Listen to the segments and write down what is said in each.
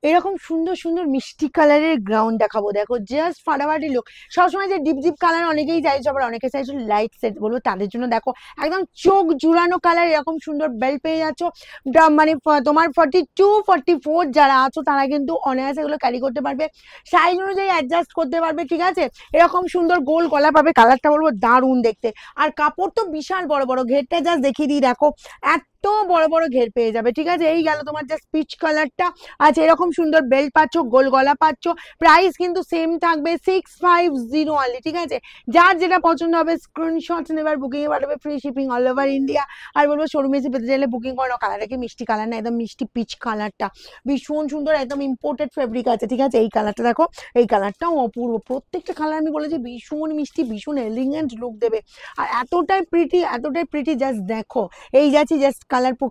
এরকম সুন্দর সুন্দর মিষ্টি কালারের গ্রাউন্ড দেখাবো, দেখো জাস্ট ফাটাফাটি লুক। সবসময় যে ডিপ ডিপ কালার অনেকেই চাইছো, আবার অনেকে চাইছো লাইট সেট, বলবো তাদের জন্য দেখো একদম চোখ জুড়ানো কালার এরকম সুন্দর বেল্ট পেয়ে যাচ্ছ। মানে তোমার 42-44 যারা আছো তারা কিন্তু অনায়াসে এগুলো ক্যারি করতে পারবে, সাইজ অনুযায়ী অ্যাডজাস্ট করতে পারবে, ঠিক আছে। এরকম সুন্দর গোল গলা পাবে, কালারটা বলবো দারুণ দেখতে। আর কাপড় তো বিশাল বড় বড়, ঘেরটা জাস্ট দেখিয়ে দিই, দেখো এত বড় বড় ঘের পেয়ে যাবে, ঠিক আছে। এই গেল তোমার জাস্ট পিচ কালারটা। আচ্ছা, এরকম সুন্দর বেল্ট পাচ্ছ, গোল গলা পাচ্ছ। প্রাইস কিন্তু সেম থাকবে 650 অনলি, ঠিক আছে। যার যেটা পছন্দ হবে স্ক্রিনশট নেবার, বুকিং এ পাঠাবে, free shipping all over India. আর বলবো শোরুমে এসে পেতে চাইলে বুকিং করো। কালারটা কি মিষ্টি কালার না, একদম মিষ্টি পিচ কালারটা, ভীষণ সুন্দর, একদম ইম্পোর্টেড ফেব্রিক আছে, ঠিক আছে। এই কালারটা দেখো, এই কালারটাও অপূর্ব, প্রত্যেকটা কালার আমি বলেছি ভীষণ মিষ্টি, ভীষণ এলিগেন্ট লুক দেবে। আর এতটাই প্রিটি, এতটাই প্রিটি, জাস্ট দেখো। এই যাচ্ছি জাস্ট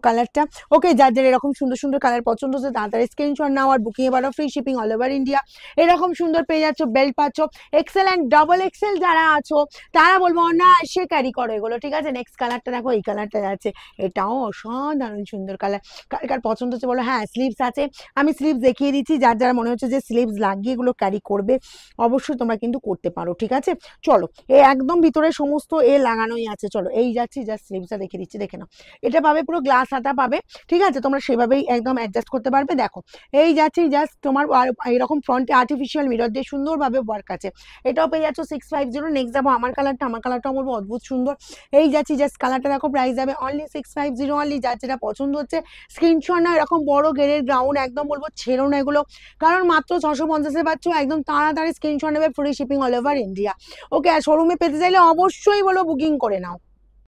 কালারটা। ওকে, যার যার এরকম সুন্দর সুন্দর কালার পছন্দ হচ্ছে তাড়াতাড়ি স্ক্রিনশট নাও আর বুকিং এ পাঠাও, free shipping all over India. এরকম সুন্দর পেয়ে যাচ্ছ, বেল্ট পাচ্ছ। এক্সেল অ্যান্ড ডাবল এক্সেল যারা আছো তারা বলবো না সে ক্যারি করো এগুলো, ঠিক আছে। নেক্সট কালারটা দেখো, এই কালারটা যাচ্ছে, এটাও অসাধারণ সুন্দর কালার। কার কার পছন্দ হচ্ছে বলো। হ্যাঁ, স্লিভস আছে, আমি স্লিভস দেখিয়ে দিচ্ছি। যার যারা মনে হচ্ছে যে স্লিভস লাগিয়ে এগুলো ক্যারি করবে, অবশ্যই তোমরা কিন্তু করতে পারো, ঠিক আছে। চলো, এ একদম ভিতরে সমস্ত এ লাগানোই আছে। চলো, এই যাচ্ছি, জাস্ট স্লিভসটা দেখিয়ে দিচ্ছি, দেখে নাও। এটা পাবে পুরো গ্লাস হাতা পাবে, ঠিক আছে। তোমরা সেভাবেই একদম অ্যাডজাস্ট করতে পারবে। দেখো, এই যাচ্ছি জাস্ট তোমার এরকম ফ্রন্টে আর্টিফিশিয়াল মিরর দিয়ে সুন্দরভাবে ওয়ার্ক আছে। এটাও পেয়ে যাচ্ছ 650। নেক্সট যাবো আমার কালারটা, আমার কালারটাও বলবো অদ্ভুত সুন্দর। এই যাচ্ছি জাস্ট কালারটা দেখো, প্রাইস যাবে অনলি 650 অনলি। যার যেটা পছন্দ হচ্ছে স্ক্রিনশট না। এরকম বড় ঘেরের গ্রাউন্ড একদম বলবো ছেড়ো না এগুলো, কারণ মাত্র 650-এ পাচ্ছ। একদম তাড়াতাড়ি স্ক্রিনশট নেবে, free shipping all over India. Okay, আর শোরুমে পেতে চাইলে অবশ্যই বলো বুকিং করে নাও।